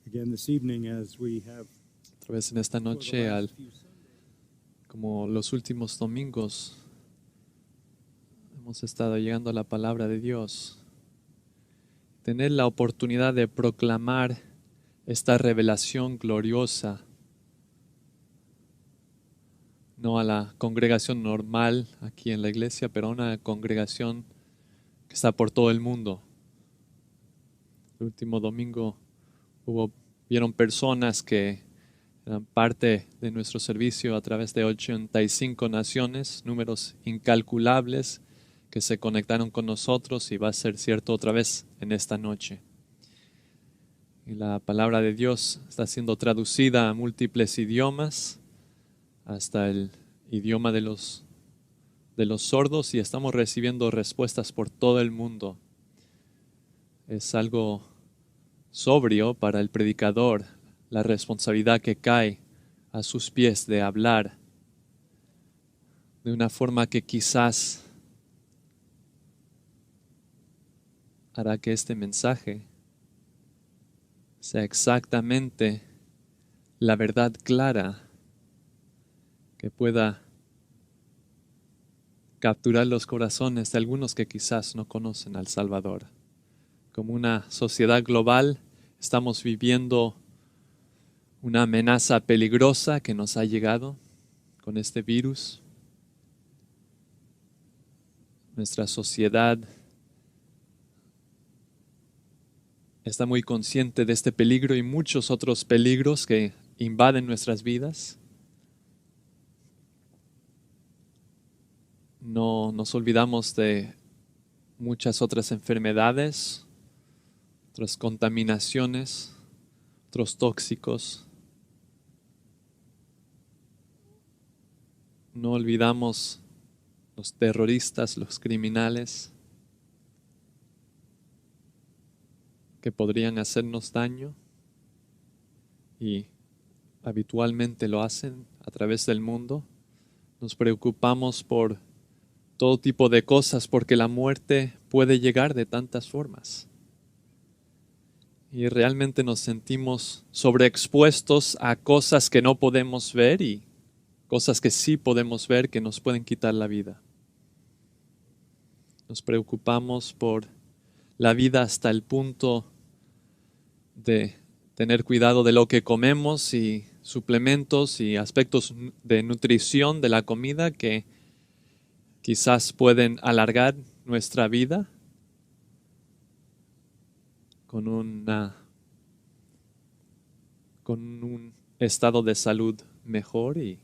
again this evening as we have Otra vez en esta for the noche, last few Sundays. como los últimos domingos, hemos estado llegando a la palabra de Dios. Tener la oportunidad de proclamar esta revelación gloriosa, no a la congregación normal aquí en la iglesia, pero a una congregación que está por todo el mundo. El último domingo vieron personas que eran parte de nuestro servicio a través de 85 naciones, números incalculables que se conectaron con nosotros, y va a ser cierto otra vez en esta noche. Y la palabra de Dios está siendo traducida a múltiples idiomas, hasta el idioma de los sordos, y estamos recibiendo respuestas por todo el mundo. Es algo sobrio para el predicador, la responsabilidad que cae a sus pies de hablar de una forma que quizás hará que este mensaje sea exactamente la verdad clara que pueda capturar los corazones de algunos que quizás no conocen al Salvador. Como una sociedad global, estamos viviendo una amenaza peligrosa que nos ha llegado con este virus. Nuestra sociedad está muy consciente de este peligro y muchos otros peligros que invaden nuestras vidas. No nos olvidamos de muchas otras enfermedades, otras contaminaciones, otros tóxicos. No olvidamos los terroristas, los criminales que podrían hacernos daño y habitualmente lo hacen a través del mundo. Nos preocupamos por todo tipo de cosas porque la muerte puede llegar de tantas formas. Y realmente nos sentimos sobreexpuestos a cosas que no podemos ver y cosas que sí podemos ver que nos pueden quitar la vida. Nos preocupamos por la vida hasta el punto de tener cuidado de lo que comemos y suplementos y aspectos de nutrición de la comida que quizás pueden alargar nuestra vida con un estado de salud mejor, y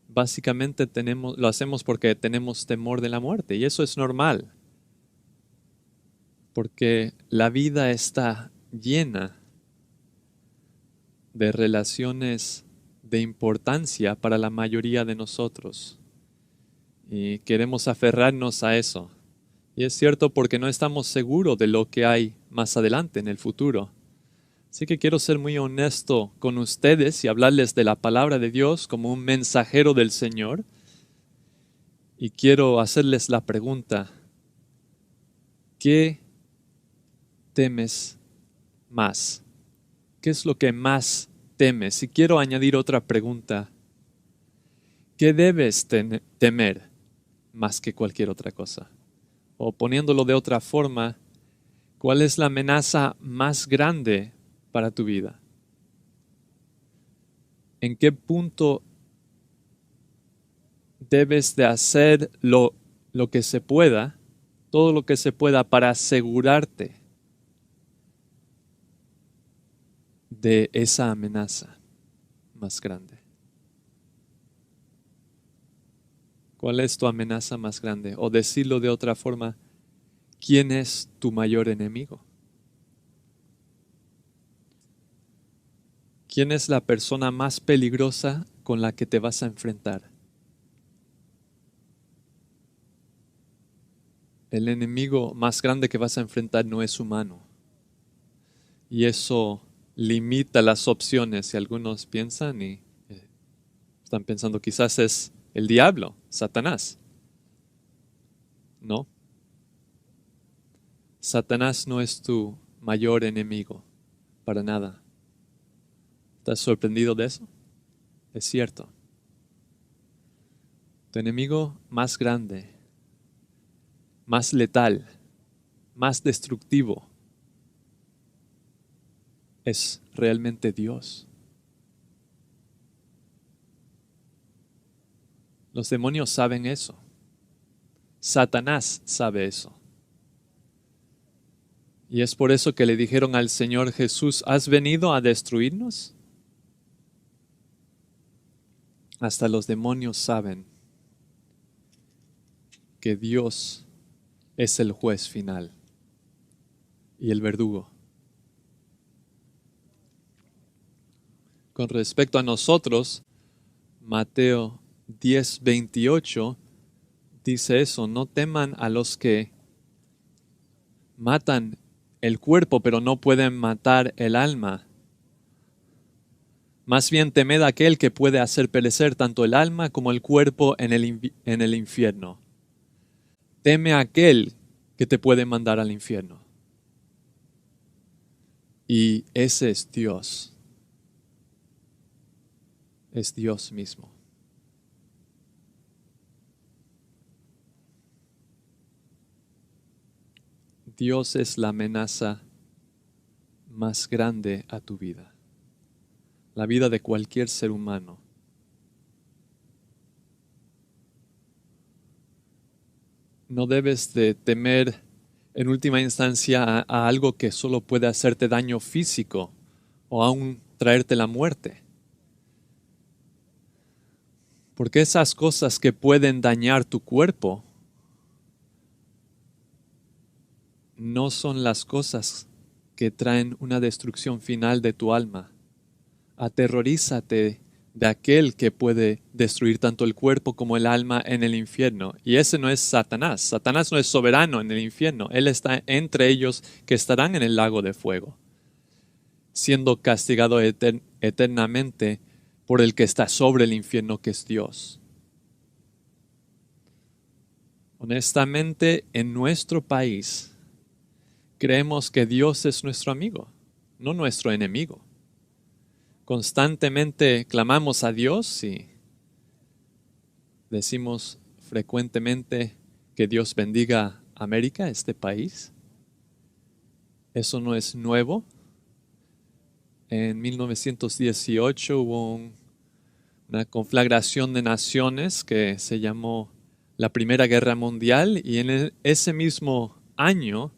básicamente lo hacemos porque tenemos temor de la muerte, y eso es normal, porque la vida está llena de relaciones de importancia para la mayoría de nosotros y queremos aferrarnos a eso. Y es cierto porque no estamos seguros de lo que hay más adelante en el futuro. Así que quiero ser muy honesto con ustedes y hablarles de la palabra de Dios como un mensajero del Señor. Y quiero hacerles la pregunta: ¿qué temes más? ¿Qué es lo que más temes? Y quiero añadir otra pregunta: ¿qué debes temer más que cualquier otra cosa? O poniéndolo de otra forma, ¿cuál es la amenaza más grande para tu vida? ¿En qué punto debes de hacer lo que se pueda, todo lo que se pueda para asegurarte de esa amenaza más grande? ¿Cuál es tu amenaza más grande? O decirlo de otra forma, ¿quién es tu mayor enemigo? ¿Quién es la persona más peligrosa con la que te vas a enfrentar? El enemigo más grande que vas a enfrentar no es humano. Y eso limita las opciones. Y algunos piensan y están pensando quizás es el diablo, Satanás. No. Satanás no es tu mayor enemigo, para nada. ¿Estás sorprendido de eso? Es cierto. Tu enemigo más grande, más letal, más destructivo es realmente Dios. Los demonios saben eso. Satanás sabe eso. Y es por eso que le dijeron al Señor Jesús, ¿has venido a destruirnos? Hasta los demonios saben que Dios es el juez final y el verdugo. Con respecto a nosotros, Mateo 10:28 dice eso, no teman a los que matan el cuerpo, pero no pueden matar el alma. Más bien temed a aquel que puede hacer perecer tanto el alma como el cuerpo en el infierno. Teme a aquel que te puede mandar al infierno. Y ese es Dios. Es Dios mismo. Dios es la amenaza más grande a tu vida, la vida de cualquier ser humano. No debes de temer en última instancia a algo que solo puede hacerte daño físico o aún traerte la muerte. Porque esas cosas que pueden dañar tu cuerpo no son las cosas que traen una destrucción final de tu alma. Aterrorízate de aquel que puede destruir tanto el cuerpo como el alma en el infierno. Y ese no es Satanás. Satanás no es soberano en el infierno. Él está entre ellos que estarán en el lago de fuego, siendo castigado eternamente por el que está sobre el infierno, que es Dios. Honestamente, en nuestro país, creemos que Dios es nuestro amigo, no nuestro enemigo. Constantemente clamamos a Dios y decimos frecuentemente que Dios bendiga a América, este país. Eso no es nuevo. En 1918 hubo una conflagración de naciones que se llamó la Primera Guerra Mundial, y en ese mismo año,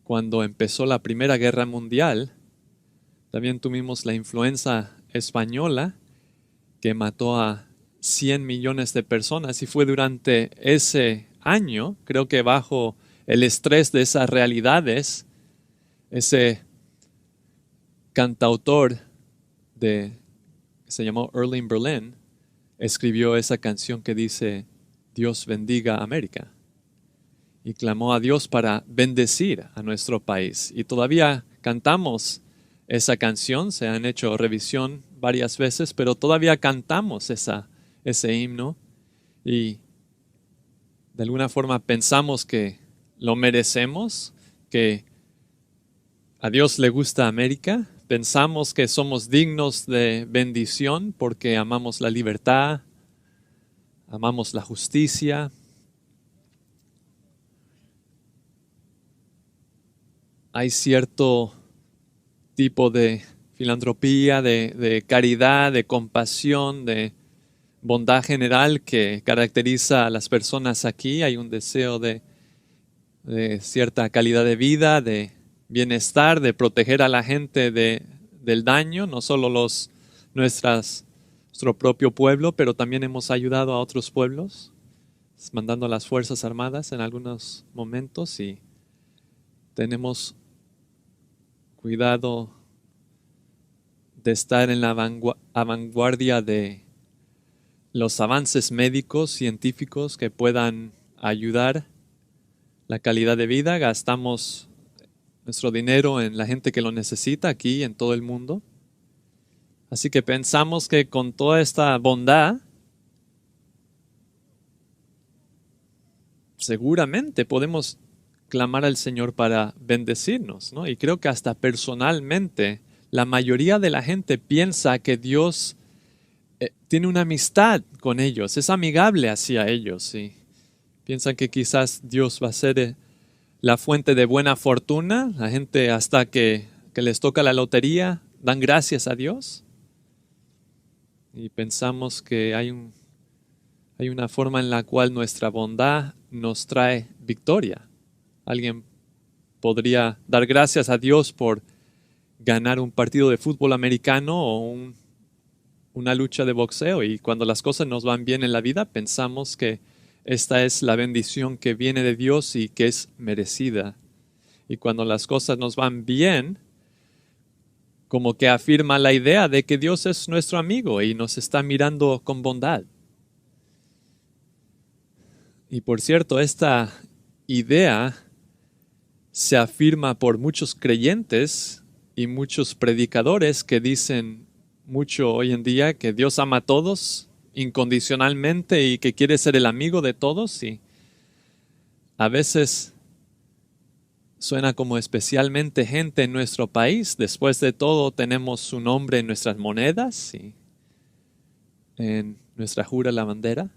cuando empezó la Primera Guerra Mundial, también tuvimos la influenza española que mató a 100 millones de personas, y fue durante ese año, creo que bajo el estrés de esas realidades, ese cantautor que se llamó Erling Berlin escribió esa canción que dice Dios bendiga a América, y clamó a Dios para bendecir a nuestro país. Y todavía cantamos esa canción, se han hecho revisión varias veces, pero todavía cantamos ese himno, y de alguna forma pensamos que lo merecemos, que a Dios le gusta América, pensamos que somos dignos de bendición porque amamos la libertad, amamos la justicia. Hay cierto tipo de filantropía, de caridad, de compasión, de bondad general que caracteriza a las personas aquí. Hay un deseo de cierta calidad de vida, de bienestar, de proteger a la gente del daño, no solo nuestro propio pueblo, pero también hemos ayudado a otros pueblos, mandando a las Fuerzas Armadas en algunos momentos, y tenemos cuidado de estar en la vanguardia de los avances médicos, científicos que puedan ayudar la calidad de vida. Gastamos nuestro dinero en la gente que lo necesita aquí en todo el mundo. Así que pensamos que con toda esta bondad, seguramente podemos clamar al Señor para bendecirnos, ¿no? Y creo que hasta personalmente la mayoría de la gente piensa que Dios tiene una amistad con ellos, es amigable hacia ellos. Y piensan que quizás Dios va a ser la fuente de buena fortuna. La gente hasta que les toca la lotería dan gracias a Dios. Y pensamos que hay una forma en la cual nuestra bondad nos trae victoria. Alguien podría dar gracias a Dios por ganar un partido de fútbol americano o una lucha de boxeo, y cuando las cosas nos van bien en la vida pensamos que esta es la bendición que viene de Dios y que es merecida. Y cuando las cosas nos van bien, como que afirma la idea de que Dios es nuestro amigo y nos está mirando con bondad. Y por cierto, esta idea se afirma por muchos creyentes y muchos predicadores que dicen mucho hoy en día que Dios ama a todos incondicionalmente y que quiere ser el amigo de todos, y a veces suena como especialmente gente en nuestro país. Después de todo tenemos su nombre en nuestras monedas y en nuestra jura la bandera.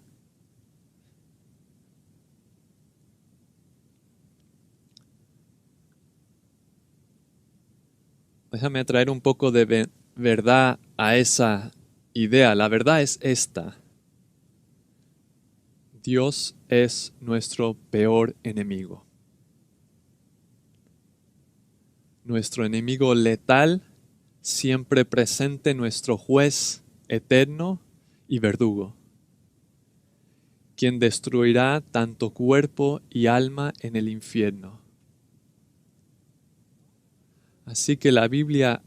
Déjame traer un poco de verdad a esa idea. La verdad es esta: Dios es nuestro peor enemigo. Nuestro enemigo letal, siempre presente, nuestro juez eterno y verdugo, quien destruirá tanto cuerpo y alma en el infierno. Así que la Biblia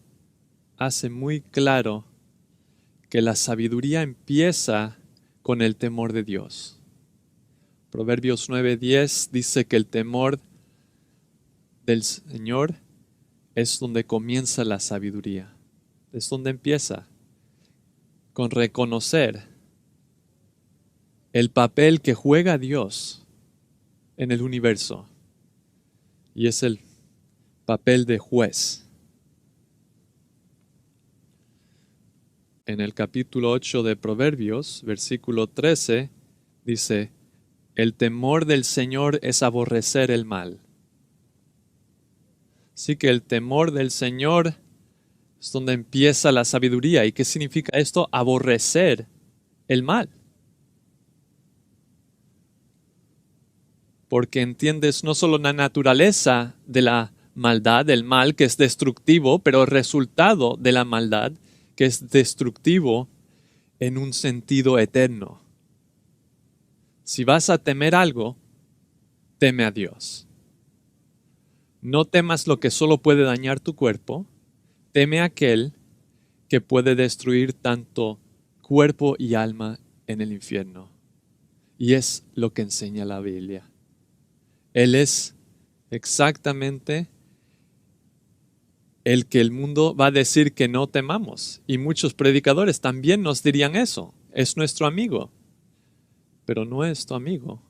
hace muy claro que la sabiduría empieza con el temor de Dios. Proverbios 9:10 dice que el temor del Señor es donde comienza la sabiduría. Es donde empieza, con reconocer el papel que juega Dios en el universo. Y es el papel de juez. En el capítulo 8 de Proverbios, versículo 13, dice: el temor del Señor es aborrecer el mal. Así que el temor del Señor es donde empieza la sabiduría. ¿Y qué significa esto? Aborrecer el mal. Porque entiendes no solo la naturaleza de la maldad, del mal, que es destructivo, pero el resultado de la maldad, que es destructivo en un sentido eterno. Si vas a temer algo, teme a Dios. No temas lo que solo puede dañar tu cuerpo, teme a aquel que puede destruir tanto cuerpo y alma en el infierno. Y es lo que enseña la Biblia. Él es exactamente el que el mundo va a decir que no temamos. Y muchos predicadores también nos dirían eso. Es nuestro amigo. Pero no es tu amigo.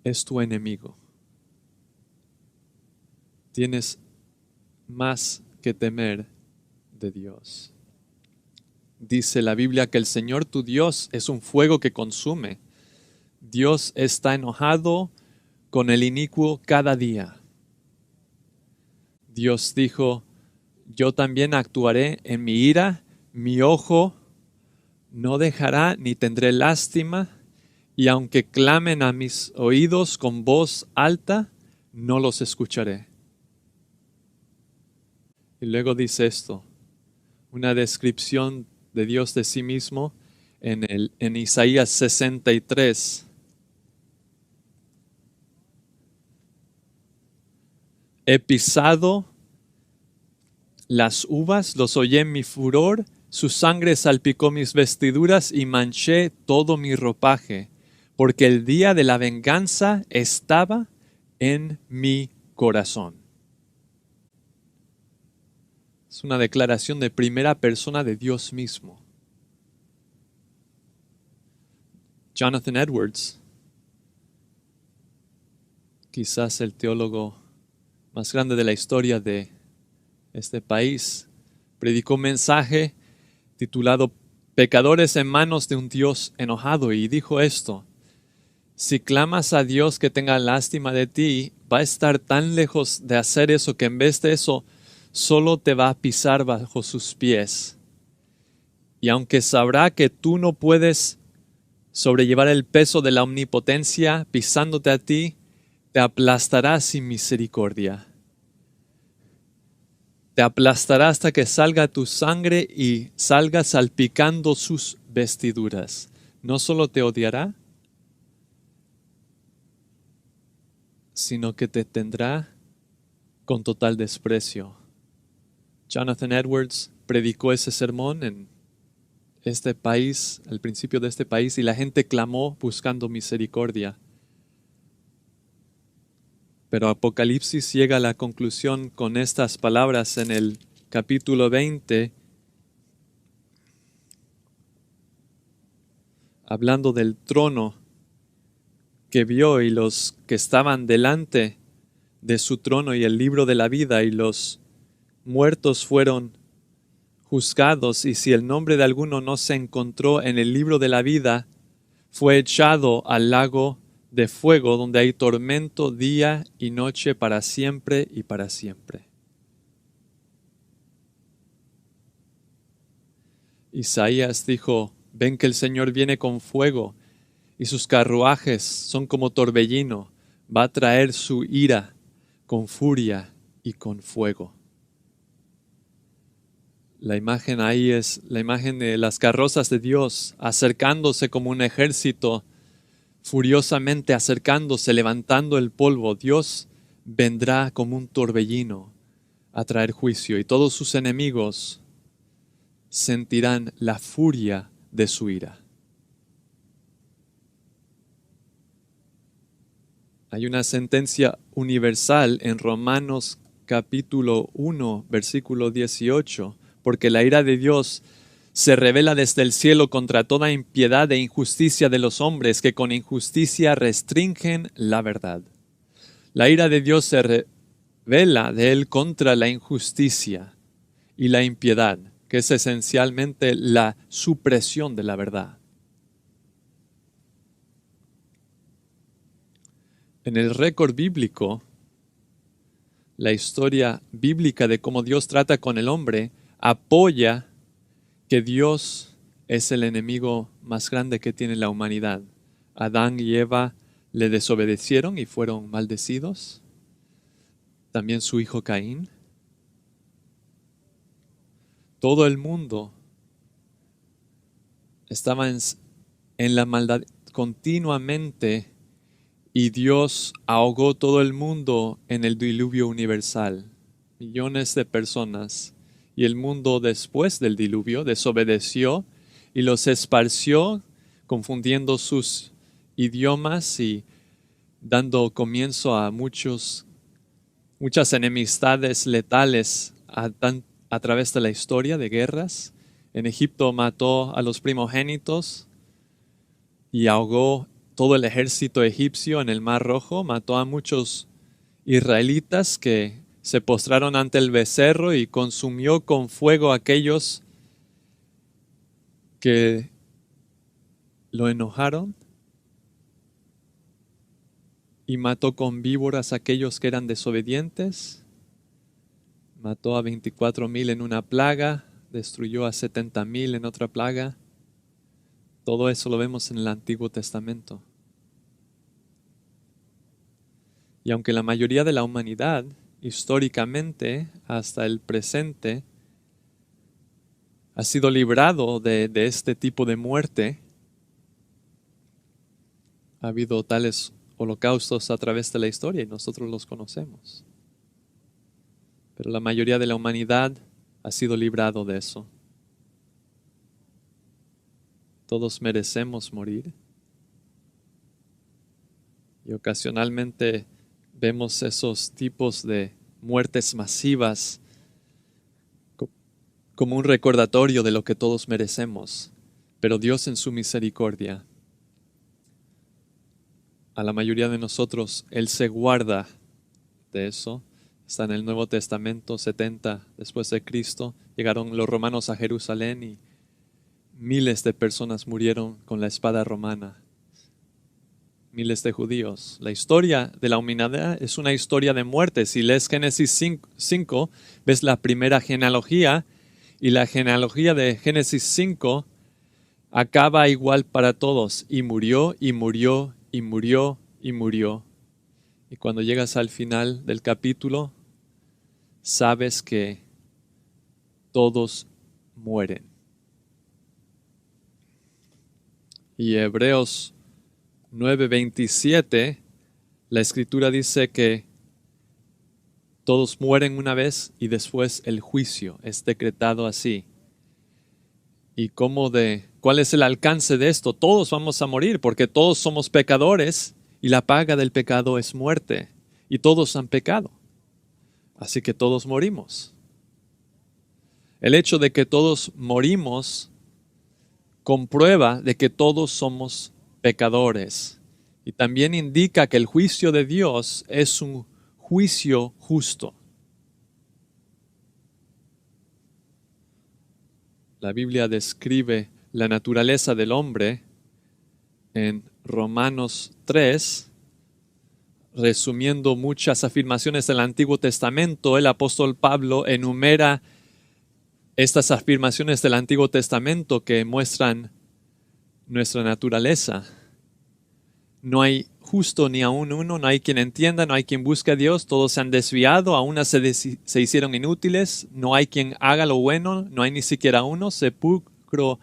Es tu enemigo. Tienes más que temer de Dios. Dice la Biblia que el Señor tu Dios es un fuego que consume. Dios está enojado con el inicuo cada día. Dios dijo: yo también actuaré en mi ira, mi ojo no dejará ni tendré lástima, y aunque clamen a mis oídos con voz alta, no los escucharé. Y luego dice esto, una descripción de Dios de sí mismo en Isaías 63. He pisado las uvas, los hollé en mi furor, su sangre salpicó mis vestiduras y manché todo mi ropaje, porque el día de la venganza estaba en mi corazón. Es una declaración de primera persona de Dios mismo. Jonathan Edwards, quizás el teólogo más grande de la historia de este país, predicó un mensaje titulado Pecadores en manos de un Dios enojado, y dijo esto: si clamas a Dios que tenga lástima de ti, va a estar tan lejos de hacer eso que en vez de eso solo te va a pisar bajo sus pies. Y aunque sabrá que tú no puedes sobrellevar el peso de la omnipotencia pisándote a ti, te aplastará sin misericordia. Te aplastará hasta que salga tu sangre y salga salpicando sus vestiduras. No solo te odiará, sino que te tendrá con total desprecio. Jonathan Edwards predicó ese sermón en este país, al principio de este país, y la gente clamó buscando misericordia. Pero Apocalipsis llega a la conclusión con estas palabras en el capítulo 20, hablando del trono que vio y los que estaban delante de su trono y el libro de la vida, y los muertos fueron juzgados, y si el nombre de alguno no se encontró en el libro de la vida, fue echado al lago de fuego, donde hay tormento día y noche para siempre y para siempre. Isaías dijo: ven que el Señor viene con fuego, y sus carruajes son como torbellino. Va a traer su ira con furia y con fuego. La imagen ahí es la imagen de las carrozas de Dios acercándose como un ejército, furiosamente acercándose, levantando el polvo. Dios vendrá como un torbellino a traer juicio, y todos sus enemigos sentirán la furia de su ira. Hay una sentencia universal en Romanos capítulo 1, versículo 18, porque la ira de Dios se revela desde el cielo contra toda impiedad e injusticia de los hombres que con injusticia restringen la verdad. La ira de Dios se revela de él contra la injusticia y la impiedad, que es esencialmente la supresión de la verdad. En el récord bíblico, la historia bíblica de cómo Dios trata con el hombre apoya que Dios es el enemigo más grande que tiene la humanidad. Adán y Eva le desobedecieron y fueron maldecidos. También su hijo Caín. Todo el mundo estaba en la maldad continuamente, y Dios ahogó todo el mundo en el diluvio universal. Millones de personas. Y el mundo después del diluvio desobedeció y los esparció, confundiendo sus idiomas y dando comienzo a muchas enemistades letales a través de la historia de guerras. En Egipto mató a los primogénitos y ahogó todo el ejército egipcio en el Mar Rojo. Mató a muchos israelitas que se postraron ante el becerro, y consumió con fuego a aquellos que lo enojaron, y mató con víboras a aquellos que eran desobedientes. Mató a 24,000 en una plaga, destruyó a 70,000 en otra plaga. Todo eso lo vemos en el Antiguo Testamento. Y aunque la mayoría de la humanidad, históricamente hasta el presente, ha sido librado de este tipo de muerte, ha habido tales holocaustos a través de la historia y nosotros los conocemos. Pero la mayoría de la humanidad ha sido librado de eso. Todos merecemos morir. Y ocasionalmente vemos esos tipos de muertes masivas como un recordatorio de lo que todos merecemos. Pero Dios, en su misericordia, a la mayoría de nosotros, Él se guarda de eso. Está en el Nuevo Testamento, 70 después de Cristo. Llegaron los romanos a Jerusalén y miles de personas murieron con la espada romana. Miles de judíos. La historia de la humanidad es una historia de muerte. Si lees Génesis 5, ves la primera genealogía, y la genealogía de Génesis 5 acaba igual para todos. Y murió, y murió, y murió, y murió. Y cuando llegas al final del capítulo, sabes que todos mueren. Y Hebreos 9:27, la Escritura dice que todos mueren una vez y después el juicio es decretado así. ¿Y cuál es el alcance de esto? Todos vamos a morir porque todos somos pecadores y la paga del pecado es muerte. Y todos han pecado. Así que todos morimos. El hecho de que todos morimos comprueba de que todos somos pecadores. Y también indica que el juicio de Dios es un juicio justo. La Biblia describe la naturaleza del hombre en Romanos 3, resumiendo muchas afirmaciones del Antiguo Testamento. El apóstol Pablo enumera estas afirmaciones del Antiguo Testamento que muestran nuestra naturaleza. No hay justo ni aún uno, no hay quien entienda, no hay quien busque a Dios, todos se han desviado, aún se hicieron inútiles, no hay quien haga lo bueno, no hay ni siquiera uno, sepulcro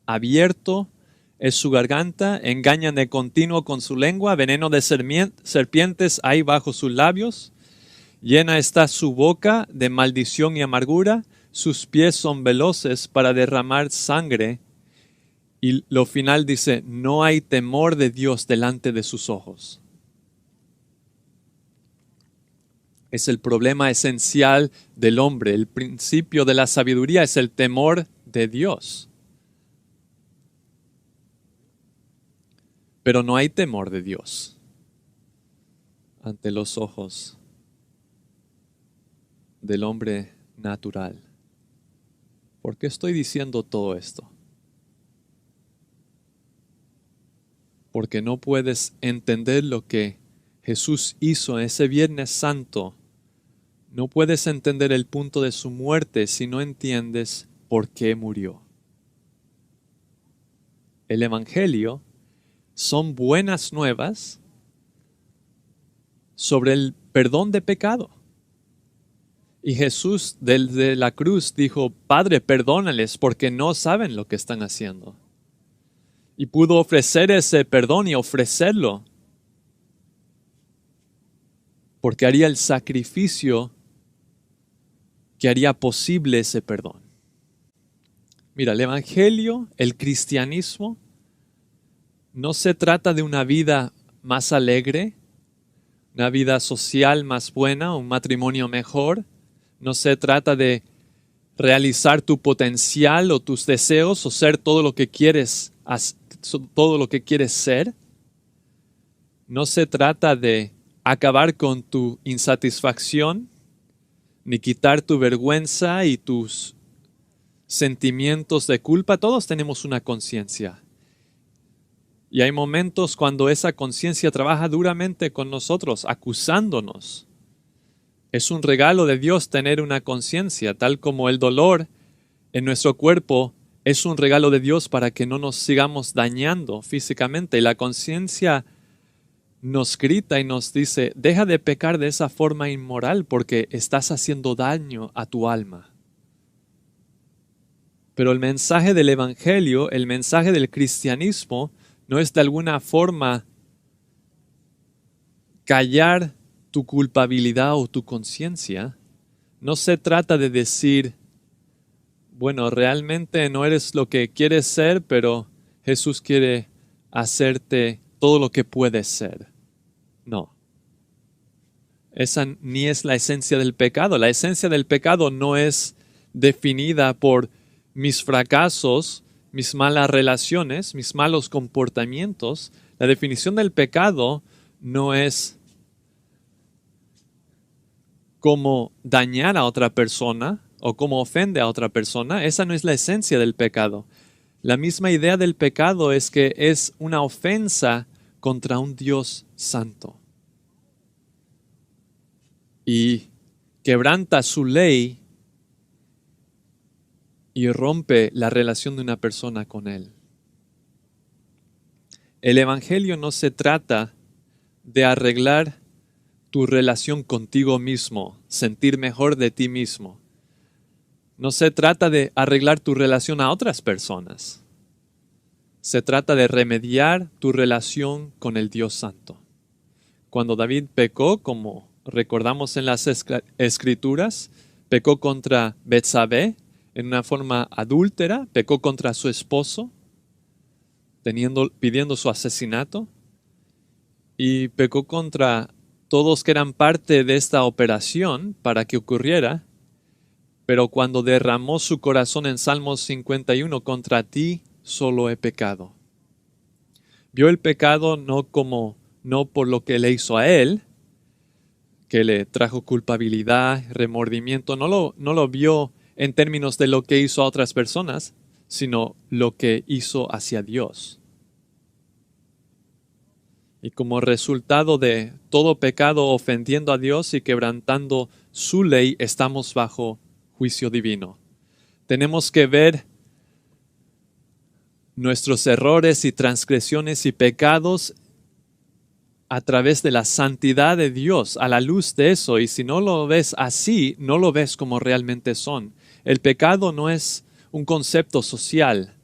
abierto es su garganta, engañan de continuo con su lengua, veneno de serpientes hay bajo sus labios, llena está su boca de maldición y amargura, sus pies son veloces para derramar sangre. Y lo final dice, no hay temor de Dios delante de sus ojos. Es el problema esencial del hombre. El principio de la sabiduría es el temor de Dios. Pero no hay temor de Dios ante los ojos del hombre natural. ¿Por qué estoy diciendo todo esto? Porque no puedes entender lo que Jesús hizo ese Viernes Santo. No puedes entender el punto de su muerte si no entiendes por qué murió. El Evangelio son buenas nuevas sobre el perdón de pecado. Y Jesús desde la cruz dijo, Padre, perdónales porque no saben lo que están haciendo. Y pudo ofrecer ese perdón y ofrecerlo porque haría el sacrificio que haría posible ese perdón. Mira, el Evangelio, el cristianismo, no se trata de una vida más alegre, una vida social más buena, un matrimonio mejor. No se trata de realizar tu potencial o tus deseos o ser todo lo que quieres ser. No se trata de acabar con tu insatisfacción, ni quitar tu vergüenza y tus sentimientos de culpa. Todos tenemos una conciencia. Y hay momentos cuando esa conciencia trabaja duramente con nosotros, acusándonos. Es un regalo de Dios tener una conciencia, tal como el dolor en nuestro cuerpo es un regalo de Dios para que no nos sigamos dañando físicamente. Y la conciencia nos grita y nos dice, deja de pecar de esa forma inmoral porque estás haciendo daño a tu alma. Pero el mensaje del Evangelio, el mensaje del cristianismo, no es de alguna forma callar tu culpabilidad o tu conciencia. No se trata de decir, bueno, realmente no eres lo que quieres ser, pero Jesús quiere hacerte todo lo que puedes ser. No. Esa ni es la esencia del pecado. La esencia del pecado no es definida por mis fracasos, mis malas relaciones, mis malos comportamientos. La definición del pecado no es cómo dañar a otra persona o cómo ofende a otra persona. Esa no es la esencia del pecado. La misma idea del pecado es que es una ofensa contra un Dios santo. Y quebranta su ley y rompe la relación de una persona con Él. El Evangelio no se trata de arreglar tu relación contigo mismo, sentir mejor de ti mismo. No se trata de arreglar tu relación a otras personas. Se trata de remediar tu relación con el Dios Santo. Cuando David pecó, como recordamos en las Escrituras, pecó contra Betsabé en una forma adúltera, pecó contra su esposo, pidiendo su asesinato, y pecó contra todos que eran parte de esta operación para que ocurriera, pero cuando derramó su corazón en Salmos 51, contra ti solo he pecado. Vio el pecado no por lo que le hizo a él, que le trajo culpabilidad, remordimiento, no lo vio en términos de lo que hizo a otras personas, sino lo que hizo hacia Dios. Y como resultado de todo pecado ofendiendo a Dios y quebrantando su ley, estamos bajo juicio divino. Tenemos que ver nuestros errores y transgresiones y pecados a través de la santidad de Dios, a la luz de eso. Y si no lo ves así, no lo ves como realmente son. El pecado no es un concepto social,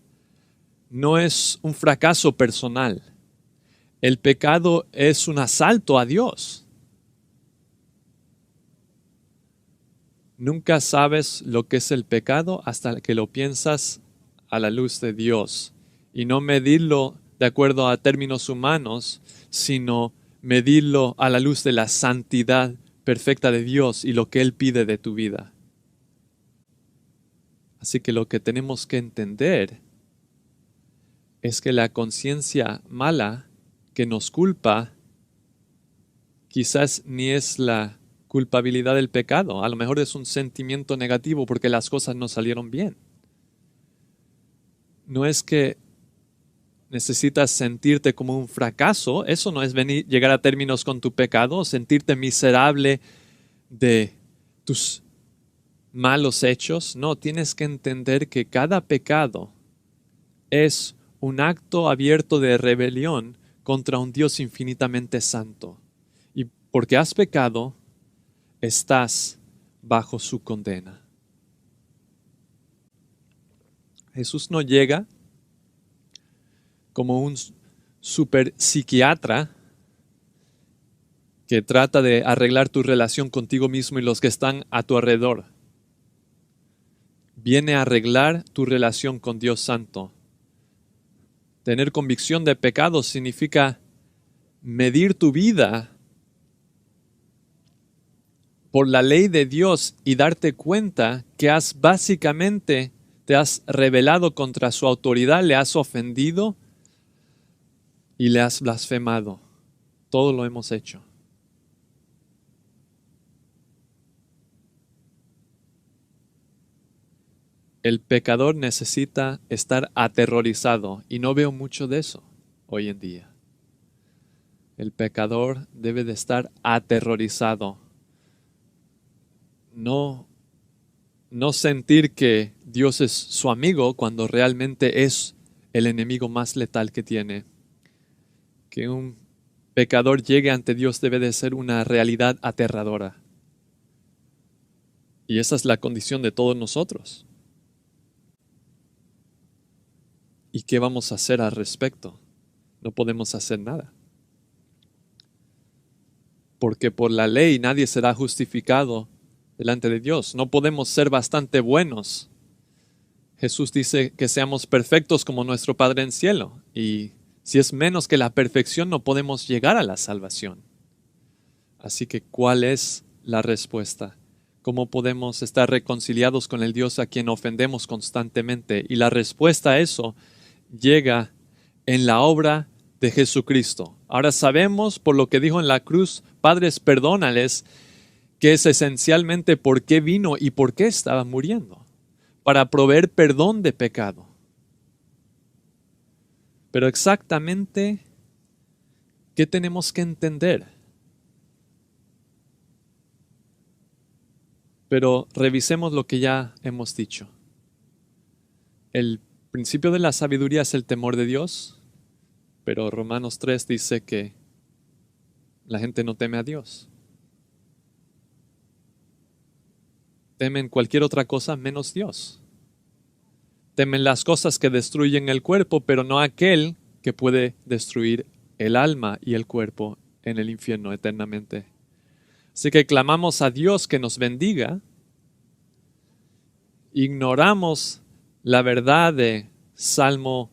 no es un fracaso personal. El pecado es un asalto a Dios. Nunca sabes lo que es el pecado hasta que lo piensas a la luz de Dios. Y no medirlo de acuerdo a términos humanos, sino medirlo a la luz de la santidad perfecta de Dios y lo que Él pide de tu vida. Así que lo que tenemos que entender es que la conciencia mala que nos culpa quizás ni es la culpabilidad del pecado, a lo mejor es un sentimiento negativo porque las cosas no salieron bien. No es que necesitas sentirte como un fracaso, eso no es llegar a términos con tu pecado, sentirte miserable de tus malos hechos. No, tienes que entender que cada pecado es un acto abierto de rebelión contra un Dios infinitamente santo. Y porque has pecado, estás bajo su condena. Jesús no llega como un super psiquiatra que trata de arreglar tu relación contigo mismo y los que están a tu alrededor. Viene a arreglar tu relación con Dios Santo. Tener convicción de pecado significa medir tu vida por la ley de Dios y darte cuenta que básicamente te has rebelado contra su autoridad, le has ofendido y le has blasfemado. Todo lo hemos hecho. El pecador necesita estar aterrorizado y no veo mucho de eso hoy en día. El pecador debe de estar aterrorizado. No sentir que Dios es su amigo cuando realmente es el enemigo más letal que tiene. Que un pecador llegue ante Dios debe de ser una realidad aterradora. Y esa es la condición de todos nosotros. ¿Y qué vamos a hacer al respecto? No podemos hacer nada. Porque por la ley nadie será justificado delante de Dios. No podemos ser bastante buenos. Jesús dice que seamos perfectos como nuestro Padre en cielo. Y si es menos que la perfección, no podemos llegar a la salvación. Así que, ¿cuál es la respuesta? ¿Cómo podemos estar reconciliados con el Dios a quien ofendemos constantemente? Y la respuesta a eso llega en la obra de Jesucristo. Ahora sabemos por lo que dijo en la cruz, Padres, perdónales, que es esencialmente por qué vino y por qué estaba muriendo, para proveer perdón de pecado. Pero exactamente, ¿qué tenemos que entender? Pero revisemos lo que ya hemos dicho. El principio de la sabiduría es el temor de Dios, pero Romanos 3 dice que la gente no teme a Dios. Temen cualquier otra cosa menos Dios. Temen las cosas que destruyen el cuerpo, pero no aquel que puede destruir el alma y el cuerpo en el infierno eternamente. Así que clamamos a Dios que nos bendiga. Ignoramos la verdad de Salmo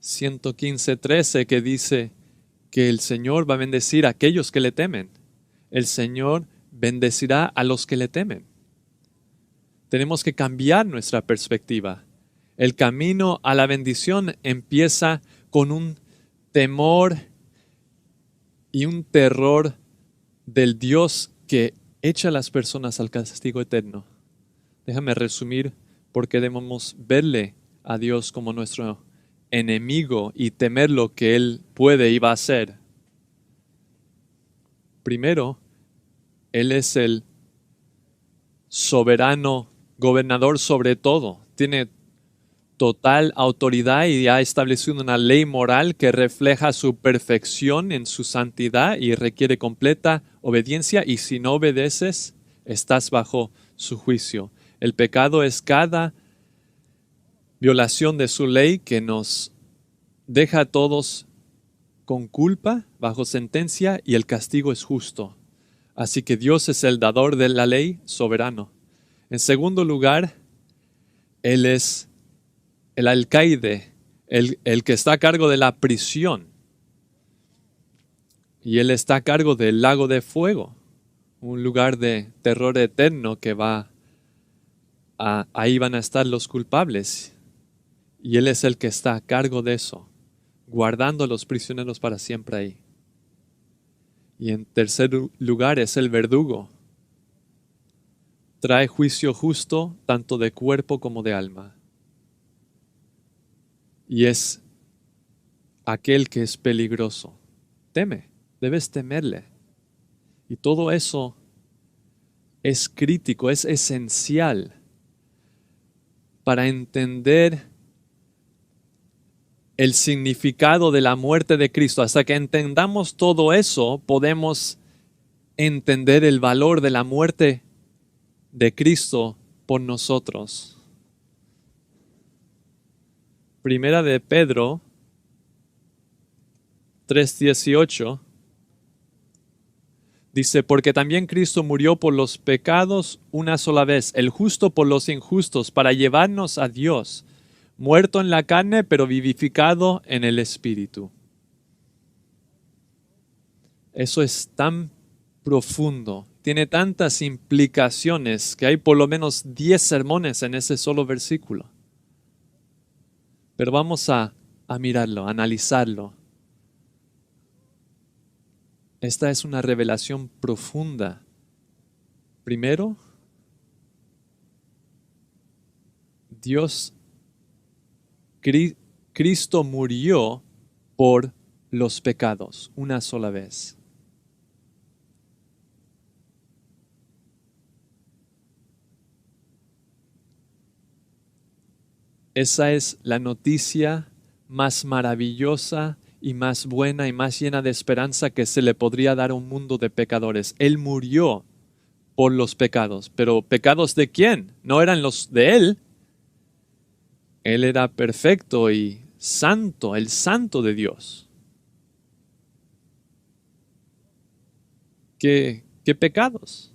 115:13 que dice que el Señor va a bendecir a aquellos que le temen. El Señor bendecirá a los que le temen. Tenemos que cambiar nuestra perspectiva. El camino a la bendición empieza con un temor y un terror del Dios que echa a las personas al castigo eterno. Déjame resumir por qué debemos verle a Dios como nuestro enemigo y temer lo que Él puede y va a hacer. Primero, Él es el soberano gobernador sobre todo. Tiene total autoridad y ha establecido una ley moral que refleja su perfección en su santidad y requiere completa obediencia, y si no obedeces, estás bajo su juicio. El pecado es cada violación de su ley que nos deja a todos con culpa, bajo sentencia, y el castigo es justo. Así que Dios es el dador de la ley, soberano. En segundo lugar, Él es el alcaide, el que está a cargo de la prisión. Y Él está a cargo del lago de fuego, un lugar de terror eterno que ahí van a estar los culpables. Y Él es el que está a cargo de eso, guardando a los prisioneros para siempre ahí. Y en tercer lugar es el verdugo. Trae juicio justo tanto de cuerpo como de alma. Y es aquel que es peligroso. Teme, debes temerle. Y todo eso es crítico, es esencial para entender el significado de la muerte de Cristo. Hasta que entendamos todo eso, podemos entender el valor de la muerte de Cristo por nosotros. Primera de Pedro 3:18 dice: porque también Cristo murió por los pecados una sola vez, el justo por los injustos, para llevarnos a Dios, muerto en la carne, pero vivificado en el Espíritu. Eso es tan profundo, tiene tantas implicaciones que hay por lo menos 10 sermones en ese solo versículo. Pero vamos a mirarlo, a analizarlo. Esta es una revelación profunda. Primero, Cristo murió por los pecados una sola vez. Esa es la noticia más maravillosa y más buena y más llena de esperanza que se le podría dar a un mundo de pecadores. Él murió por los pecados, pero ¿pecados de quién? No eran los de Él. Él era perfecto y santo, el santo de Dios. ¿Qué pecados?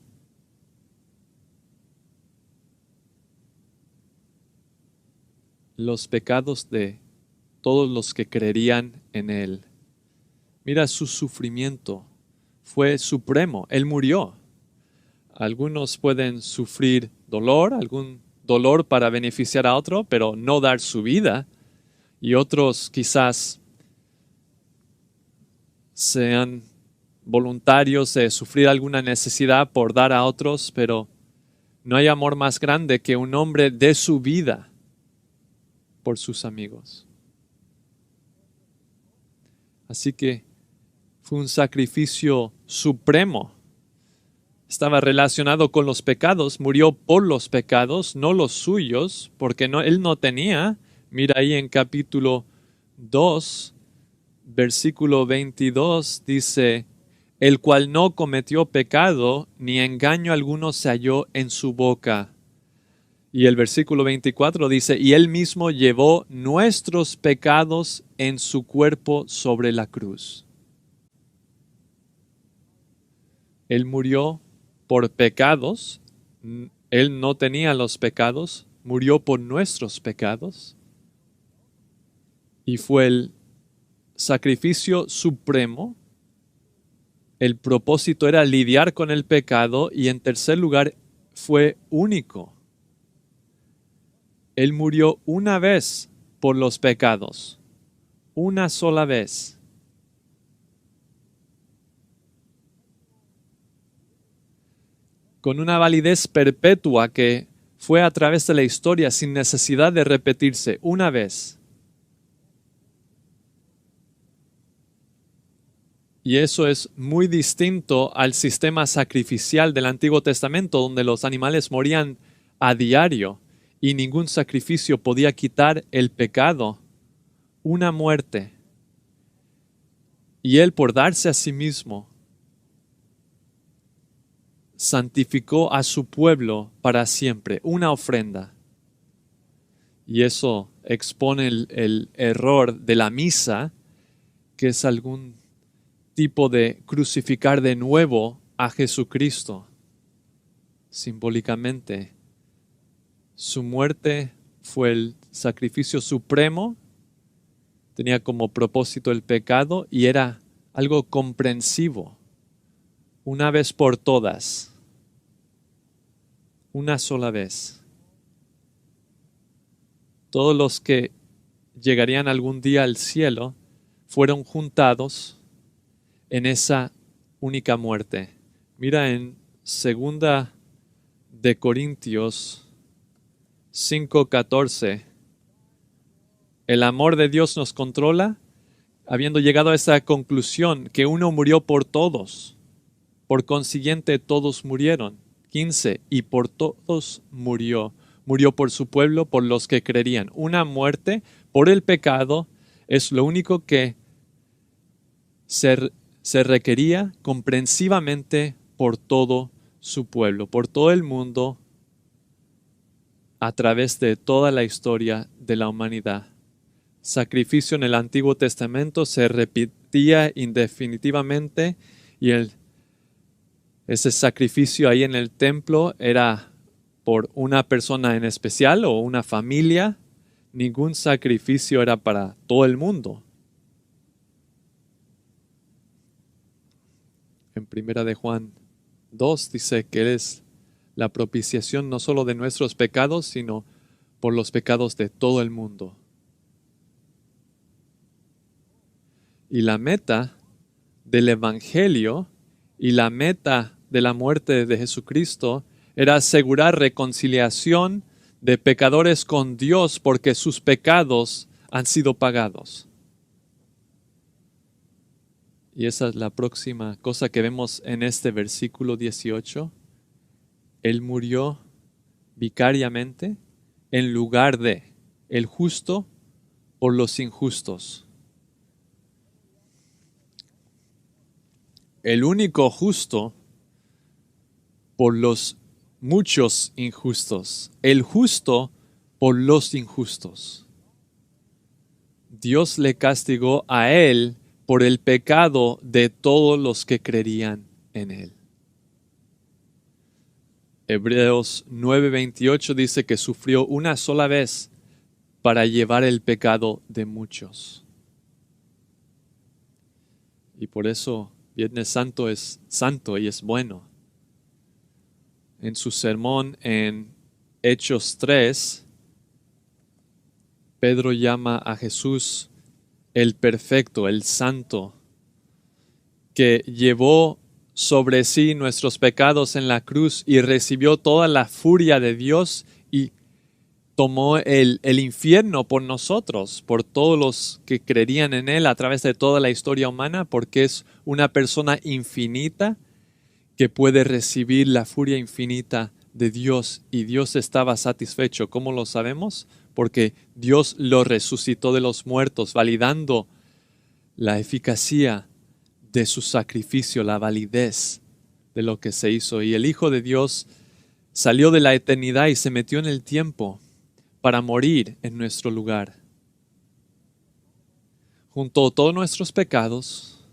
Los pecados de todos los que creerían en Él. Mira su sufrimiento, fue supremo, Él murió. Algunos pueden sufrir dolor, algún dolor para beneficiar a otro, pero no dar su vida. Y otros quizás sean voluntarios de sufrir alguna necesidad por dar a otros, pero no hay amor más grande que un hombre dé su vida por sus amigos. Así que fue un sacrificio supremo. Estaba relacionado con los pecados, murió por los pecados, no los suyos, porque él no tenía. Mira ahí en capítulo 2, versículo 22, dice, el cual no cometió pecado, ni engaño alguno se halló en su boca. Y el versículo 24 dice, y él mismo llevó nuestros pecados en su cuerpo sobre la cruz. Él murió por pecados, él no tenía los pecados, murió por nuestros pecados y fue el sacrificio supremo. El propósito era lidiar con el pecado y en tercer lugar fue único. Él murió una vez por los pecados, una sola vez. Con una validez perpetua que fue a través de la historia sin necesidad de repetirse una vez. Y eso es muy distinto al sistema sacrificial del Antiguo Testamento, donde los animales morían a diario y ningún sacrificio podía quitar el pecado. Una muerte. Y Él, por darse a sí mismo, santificó a su pueblo para siempre, una ofrenda. Y eso expone el error de la misa, que es algún tipo de crucificar de nuevo a Jesucristo. Simbólicamente, su muerte fue el sacrificio supremo, tenía como propósito el pecado y era algo comprensivo. Una vez por todas, una sola vez. Todos los que llegarían algún día al cielo fueron juntados en esa única muerte. Mira en 2 de Corintios 5:14. El amor de Dios nos controla, habiendo llegado a esa conclusión que uno murió por todos. Por consiguiente, todos murieron. 15. Y por todos murió. Murió por su pueblo, por los que creerían. Una muerte por el pecado es lo único que se requería comprensivamente por todo su pueblo, por todo el mundo, a través de toda la historia de la humanidad. Sacrificio en el Antiguo Testamento se repetía indefinitivamente y ese sacrificio ahí en el templo era por una persona en especial o una familia. Ningún sacrificio era para todo el mundo. En 1 de Juan 2 dice que Él es la propiciación no solo de nuestros pecados, sino por los pecados de todo el mundo. Y la meta del Evangelio y la meta de la muerte de Jesucristo era asegurar reconciliación de pecadores con Dios porque sus pecados han sido pagados. Y esa es la próxima cosa que vemos en este versículo 18. Él murió vicariamente en lugar de el justo por los injustos. El único justo por los muchos injustos. El justo por los injustos. Dios le castigó a él por el pecado de todos los que creerían en él. Hebreos 9:28 dice que sufrió una sola vez para llevar el pecado de muchos. Y por eso Viernes Santo es santo y es bueno. En su sermón en Hechos 3, Pedro llama a Jesús el perfecto, el santo, que llevó sobre sí nuestros pecados en la cruz y recibió toda la furia de Dios y tomó el infierno por nosotros, por todos los que creerían en Él a través de toda la historia humana, porque es una persona infinita que puede recibir la furia infinita de Dios, y Dios estaba satisfecho. ¿Cómo lo sabemos? Porque Dios lo resucitó de los muertos, validando la eficacia de su sacrificio, la validez de lo que se hizo. Y el Hijo de Dios salió de la eternidad y se metió en el tiempo para morir en nuestro lugar. Juntó todos nuestros pecados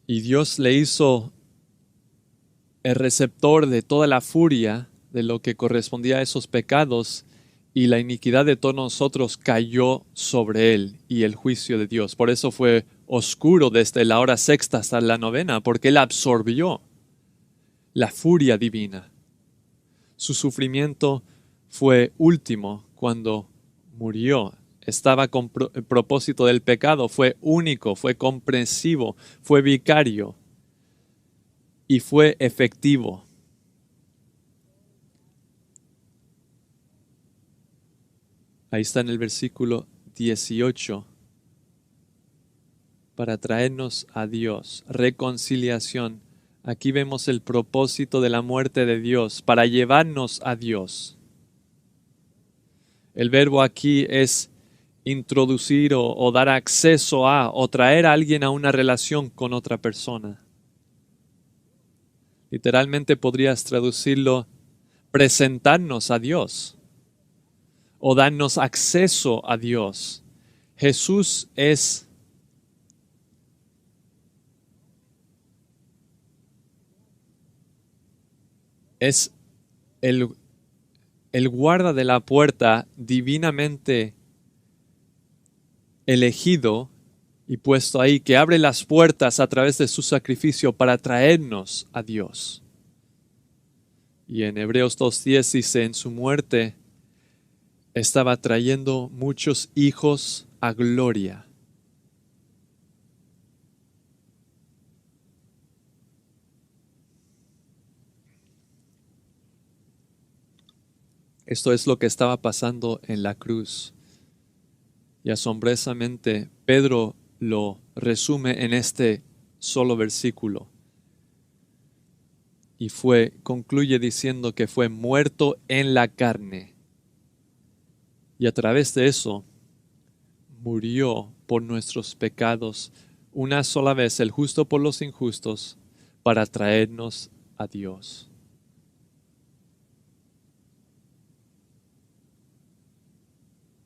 y Dios le hizo el receptor de toda la furia de lo que correspondía a esos pecados, y la iniquidad de todos nosotros cayó sobre él y el juicio de Dios. Por eso fue oscuro desde la hora sexta hasta la novena, porque él absorbió la furia divina. Su sufrimiento fue último cuando murió. Estaba con el propósito del pecado, fue único, fue comprensivo, fue vicario y fue efectivo. Ahí está en el versículo 18. Para traernos a Dios, reconciliación. Aquí vemos el propósito de la muerte de Dios, para llevarnos a Dios. El verbo aquí es introducir o dar acceso a, o traer a alguien a una relación con otra persona. Literalmente podrías traducirlo, presentarnos a Dios o darnos acceso a Dios. Jesús es el guarda de la puerta divinamente elegido y puesto ahí, que abre las puertas a través de su sacrificio para traernos a Dios. Y en Hebreos 2:10 dice, en su muerte estaba trayendo muchos hijos a gloria. Esto es lo que estaba pasando en la cruz. Y asombrosamente Pedro lo resume en este solo versículo. Y concluye diciendo que fue muerto en la carne. Y a través de eso murió por nuestros pecados una sola vez, el justo por los injustos, para traernos a Dios.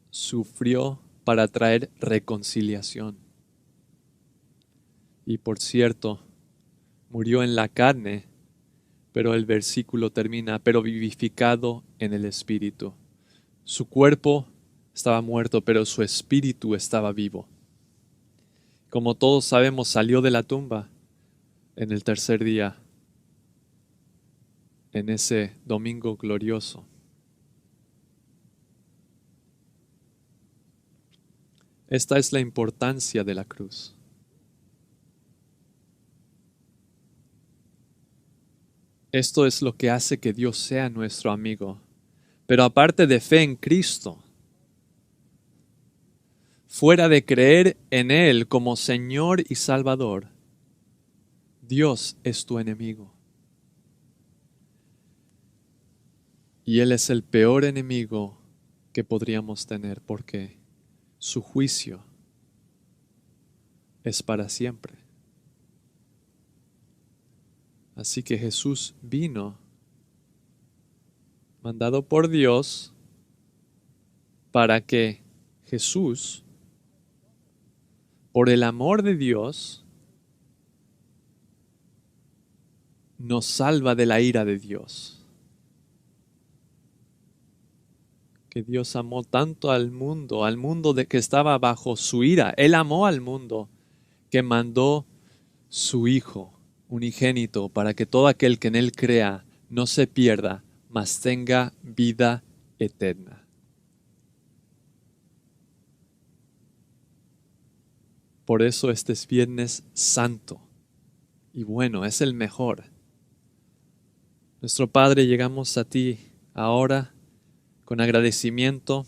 Sufrió para traer reconciliación. Y por cierto, murió en la carne, pero el versículo termina, pero vivificado en el Espíritu. Su cuerpo estaba muerto, pero su espíritu estaba vivo. Como todos sabemos, salió de la tumba en el tercer día, en ese domingo glorioso. Esta es la importancia de la cruz. Esto es lo que hace que Dios sea nuestro amigo. Pero aparte de fe en Cristo, fuera de creer en Él como Señor y Salvador, Dios es tu enemigo. Y Él es el peor enemigo que podríamos tener, porque su juicio es para siempre. Así que Jesús vino, mandado por Dios, para que Jesús, por el amor de Dios, nos salva de la ira de Dios. Que Dios amó tanto al mundo de que estaba bajo su ira. Él amó al mundo, que mandó su Hijo unigénito para que todo aquel que en Él crea no se pierda, mas tenga vida eterna. Por eso este es Viernes Santo. Y bueno, es el mejor. Nuestro Padre, llegamos a ti ahora con agradecimiento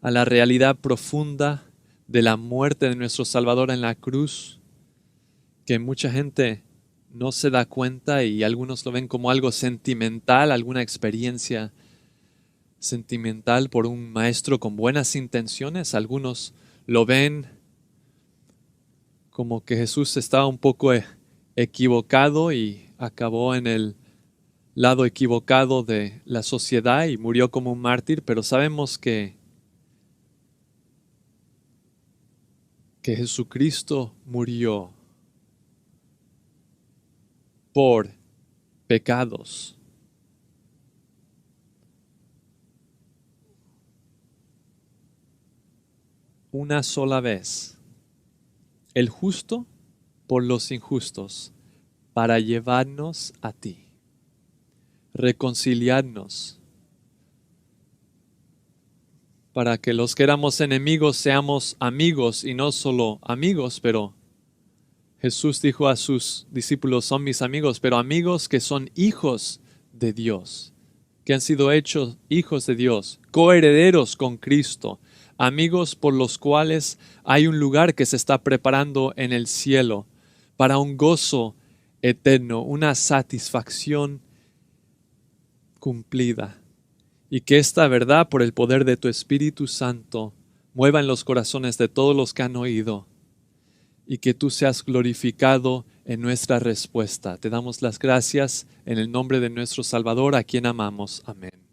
a la realidad profunda de la muerte de nuestro Salvador en la cruz, que mucha gente no se da cuenta y algunos lo ven como algo sentimental, alguna experiencia sentimental por un maestro con buenas intenciones. Algunos lo ven como que Jesús estaba un poco equivocado y acabó en el lado equivocado de la sociedad y murió como un mártir, pero sabemos que Jesucristo murió por pecados. Una sola vez. El justo por los injustos, para llevarnos a ti. Reconciliarnos. Para que los que éramos enemigos seamos amigos y no solo amigos, pero Jesús dijo a sus discípulos, son mis amigos, pero amigos que son hijos de Dios, que han sido hechos hijos de Dios, coherederos con Cristo, amigos por los cuales hay un lugar que se está preparando en el cielo para un gozo eterno, una satisfacción cumplida. Y que esta verdad, por el poder de tu Espíritu Santo, mueva en los corazones de todos los que han oído y que tú seas glorificado en nuestra respuesta. Te damos las gracias en el nombre de nuestro Salvador, a quien amamos. Amén.